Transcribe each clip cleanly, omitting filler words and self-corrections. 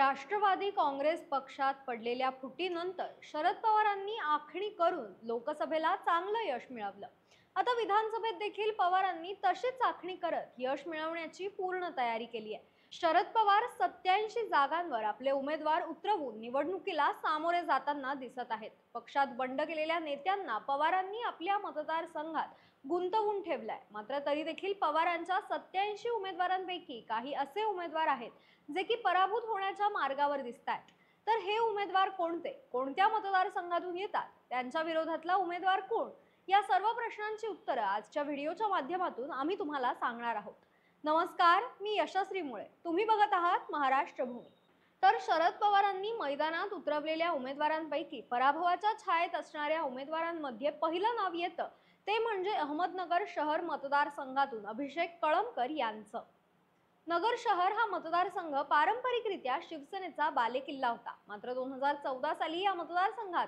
राष्ट्रवादी काँग्रेस पक्षात पडलेल्या फुटीनंतर शरद पवारांनी आखणी करून लोकसभेला चांगलं यश मिळवलं। आता विधानसभेत देखील पवारांनी तशीच आखणी करत यश मिळवण्याची पूर्ण तयारी केली आहे। शरद पवार 87 जागांवर आपले उमेदवार उतरवून निवडणुकीला सामोरे जाताना दिसत आहेत। पक्षात बंड केलेल्या नेत्यांना पवारांनी आपल्या मतदारसंघात गुंतवून ठेवलाय। मात्र तरी देखील पवारांच्या 87 उमेदवारांपैकी काही असे उमेदवार आहेत जे की पराभूत होण्याच्या मार्गावर दिसतात। तर हे उमेदवार कोणते, कोणत्या मतदारसंघातून येतात, त्यांच्या विरोधातला उमेदवार कोण, या सर्व प्रश्नांची उत्तरे आजच्या व्हिडिओच्या माध्यमातून आम्ही तुम्हाला सांगणार आहोत। नमस्कार, मी यशस्वी मुळे, तुम्ही बघत आहात महाराष्ट्र भूमी। तर शरद पवारांनी मैदानात उतरवलेल्या उमेदवारांपैकी पराभवाच्या छायेत असणाऱ्या उमेदवारांमध्ये पहिलं नाव येतं ते म्हणजे अहमदनगर शहर मतदारसंघातून अभिषेक कळमकर यांचं। नगर शहर हा मतदारसंघ पारंपरिकरित्या शिवसेनेचा बालेकिल्ला होता। मात्र 2014 साली या मतदारसंघात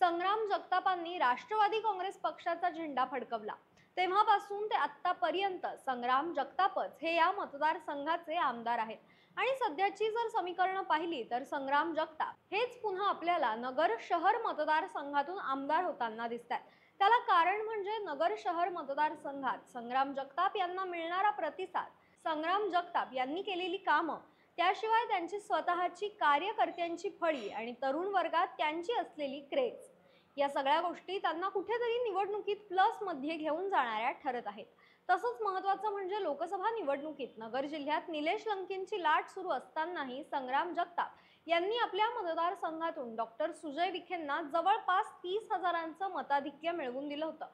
संग्राम जगतापांनी राष्ट्रवादी काँग्रेस पक्षाचा झेंडा फडकवला। तेव्हापासून ते आतापर्यंत संग्राम जगतापच हे या मतदारसंघाचे आमदार आहेत आणि सध्याची जर समीकरण पाहिली तर संग्राम जगताप हेच पुन्हा आपल्याला नगर शहर मतदारसंघातून आमदार होताना दिसतात। त्याला कारण म्हणजे नगर शहर मतदारसंघात संग्राम जगताप यांना मिळणारा प्रतिसाद, संग्राम जगताप यांनी केलेली कामं, त्याशिवाय त्यांची स्वतःची कार्यकर्त्यांची फळी आणि तरुण वर्गात त्यांची असलेली क्रेज, या सगळ्या गोष्टी त्यांना कुठेतरी निवडणुकीत प्लस मध्ये घेऊन जाणाऱ्या ठरत आहेत। तसंच महत्त्वाचं म्हणजे लोकसभा निवडणुकीत नगर जिल्ह्यात निलेश लंकेंची लाट सुरू असतानाही संग्राम जगताप यांनी आपल्या मतदारसंघातून डॉक्टर सुजय विखेंना जवळपास 30,000चं मताधिक्य मिळवून दिलं होतं।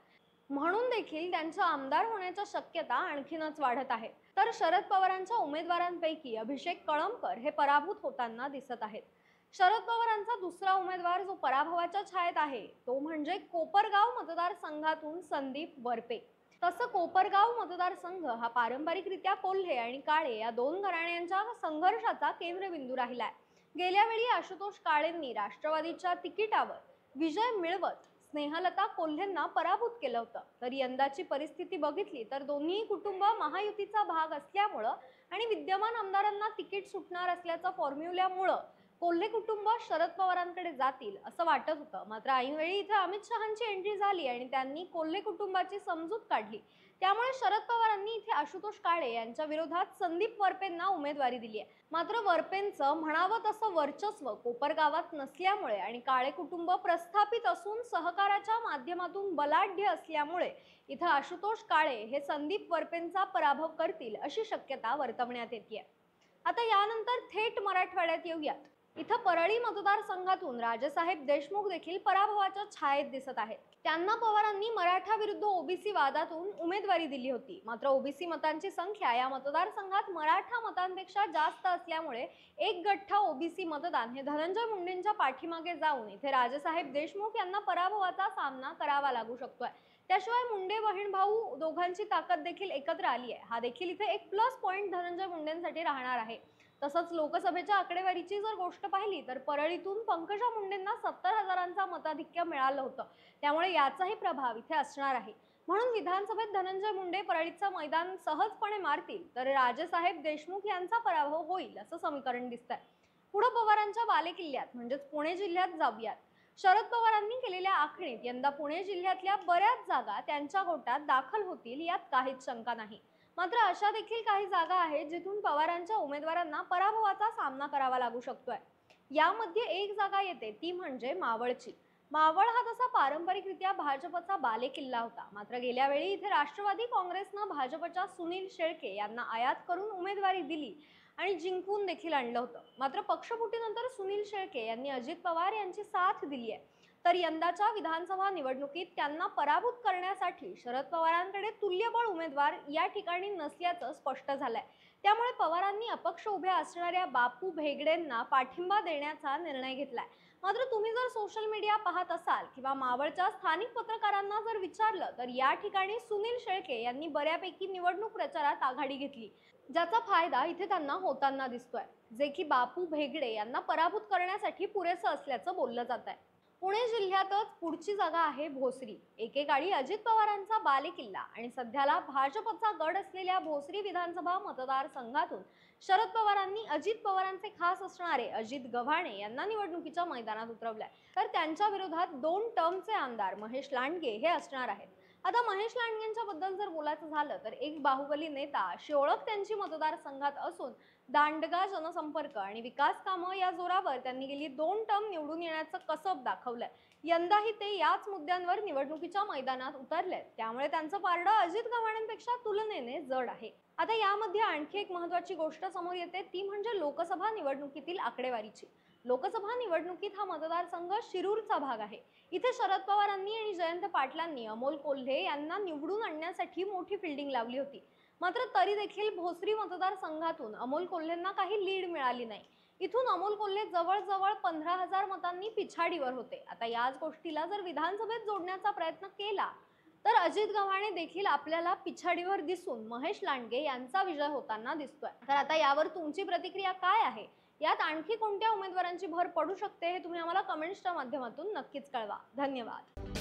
म्हणून देखील त्यांच्या आमदार होण्याच्या शक्यता आणखीनच वाढत आहे। तर शरद पवारांच्या उमेदवारांपैकी अभिषेक कळमकर हे पराभूत होताना दिसत आहेत। शरद पवारांचा दुसरा उमेदवार जो पराभवाच्या छायेत आहे तो म्हणजे कोपरगाव मतदारसंघातून संदीप वरपे। तसं कोपरगाव मतदारसंघ हा पारंपरिकरित्या कोल्हे आणि काळे या दोन घराण्यांच्या संघर्षाचा केंद्रबिंदू राहिलाय। गेल्या वेळी आशुतोष काळेंनी राष्ट्रवादीच्या तिकिटावर विजय मिळवत स्नेहलता कोल्हेंना पराभूत केलं होतं। तर यंदाची परिस्थिती बघितली तर दोन्ही कुटुंब महायुतीचा भाग असल्यामुळं आणि विद्यमान आमदारांना तिकीट सुटणार असल्याच्या फॉर्म्युल्यामुळं कोल्हे कुटुंब शरद पवारांकडे जातील असं वाटत होतं। मात्र ऐनवेळी इथे अमित शहांची एंट्री झाली आणि त्यांनी कोल्हे कुटुंबाची समजूत काढली। त्यामुळे शरद पवारांनी इथे आशुतोष काळे यांच्या विरोधात संदीप वरपेंना उमेदवारी दिली आहे। मात्र वरपेंचं म्हणावं तसं वर्चस्व कोपरगावात नसल्यामुळे आणि काळे कुटुंब प्रस्थापित असून सहकाराच्या माध्यमातून बलाढ्य असल्यामुळे इथं आशुतोष काळे हे संदीप वरपेंचा पराभव करतील अशी शक्यता वर्तवण्यात येते। आता यानंतर थेट मराठवाड्यात येऊयात। इथं परळी मतदारसंघातून राजेसाहेब देशमुख देखील पराभवाच्या छायेत दिसत आहेत। त्यांना पवारांनी मराठा विरुद्ध ओबीसी वादातून उमेदवारी दिली होती। मात्र ओबीसी मतांची संख्या या मतदारसंघात मराठा मतांपेक्षा जास्त असल्यामुळे एक गठ्ठा ओबीसी मतदान हे धनंजय मुंडेंच्या पाठीमागे जाऊन इथे राजेसाहेब देशमुख यांना पराभवाचा सामना करावा लागू शकतोय। त्याशिवाय मुंडे बहीण भाऊ दोघांची ताकद देखील एकत्र आली आहे। हा देखील इथे एक प्लस पॉइंट धनंजय मुंडेंसाठी राहणार आहे। तसंच लोकसभेच्या आकडेवारीची जर गोष्ट पाहिली तर परळीतून पंकजा मुंडेंना 70,000चा मताधिक्य मिळालं होतं। त्यामुळे याचाही प्रभाव इथे असणार आहे। म्हणून विधानसभेत धनंजय मुंडे परळीचं मैदान सहजपणे मारतील तर राजेसाहेब देशमुख यांचा पराभव होईल असं समीकरण दिसतंय। पुढे पवारांच्या बालेकिल्ल्यात म्हणजेच पुणे जिल्ह्यात जाऊयात। शरद पवारांनी केलेल्या आखणीत यंदा पुणे जिल्ह्यातल्या बऱ्याच जागा त्यांच्या गोटात दाखल होतील यात काहीच शंका नाही। मात्र अशा देखील काही जागा आहेत जिथून पवारांच्या उमेदवारांना पराभवाचा सामना करावा लागू शकतोय। यामध्ये एक जागा येते ती म्हणजे मावळची। मावळ हा तसा पारंपरिकरित्या भाजपचा बालेकिल्ला होता। मात्र गेल्या वेळी इथे राष्ट्रवादी काँग्रेसनं भाजपच्या सुनील शेळके यांना आयात करून उमेदवारी दिली आणि जिंकून देखील आणलं होतं। मात्र पक्षफुटीनंतर सुनील शेळके यांनी अजित पवार यांची साथ दिली आहे। तर यंदाच्या विधानसभा निवडणुकीत त्यांना पराभूत करण्यासाठी शरद पवारांकडे तुल्यबळ उमेदवार या ठिकाणी नसल्याचं स्पष्ट झालंय। त्यामुळे पवारांनी अपक्ष उभ्या असणाऱ्या बापू भेगडेंना पाठिंबा देण्याचा निर्णय घेतलाय। मात्र तुम्ही जर सोशल मीडिया पाहत असाल किंवा मावळच्या स्थानिक पत्रकारांना जर विचारलं तर या ठिकाणी सुनील शेळके यांनी बऱ्यापैकी निवडणूक प्रचारात आघाडी घेतली, ज्याचा फायदा इथे त्यांना होताना दिसतोय, जे की बापू भेगडे यांना पराभूत करण्यासाठी पुरेसं असल्याचं बोललं जात आहे। पुणे जिल्ह्यातच पुढची जागा आहे भोसरी। एकेकाळी अजित पवारांचा बालेकिल्ला आणि सध्याला भाजपचा गड असलेल्या भोसरी विधानसभा मतदारसंघातून शरद पवारांनी अजित पवारांचे खास असणारे अजित गव्हाणे यांना निवडणुकीच्या मैदानात उतरवलंय, तर त्यांच्या विरोधात 2 टर्मचे आमदार महेश लांडगे हे असणार आहेत. आता महेश लांडगेंच्या बद्दल जर बोलायचं झालं तर एक बाहुबली नेता अशी ओळख त्यांची मतदारसंघात असून दांडगा जनसंपर्क आणि विकास कामं या जोरावर त्यांनी गेली 2 टर्म निवडून येण्याचं कसब दाखवलंय. यंदाही ते याच मुद्द्यांवर निवडणुकीच्या मैदानात उतरलेत, त्यामुळे त्यांचं पारडं अजित गव्हाणेंपेक्षा तुलनेने जड आहे. आता यामध्ये आणखी एक महत्त्वाची गोष्ट समोर येते, ती म्हणजे लोकसभा निवडणुकीतील आकडेवारीची. लोकसभा निवडणुकीत हा मतदारसंघ शिरूरचा भाग आहे. इथे शरद पवारांनी आणि जयंत पाटलांनी अमोल कोल्हे यांना निवडून आणण्यासाठी मोठी फिल्डिंग लावली होती. मात्र तरी देखील भोसरी मतदारसंघातून अमोल कोल्हेंना काही लीड मिळाली नाही. इथून अमोल कोल्हे जवळजवळ 15,000 मतांनी पिछाडीवर होते. आता याच गोष्टीला जर विधानसभेत जोडण्याचा प्रयत्न केला तर अजित गव्हाणे देखील आपल्याला पिछाडीवर दिसून महेश लांडगे यांचा विजय होताना दिसतोय. तर आता यावर तुमची प्रतिक्रिया काय आहे? यात आणखी कोणत्या उमेदवारांची भर पडू शकते हे तुम्ही आम्हाला कमेंट्सच्या माध्यमातून नक्कीच कळवा. धन्यवाद.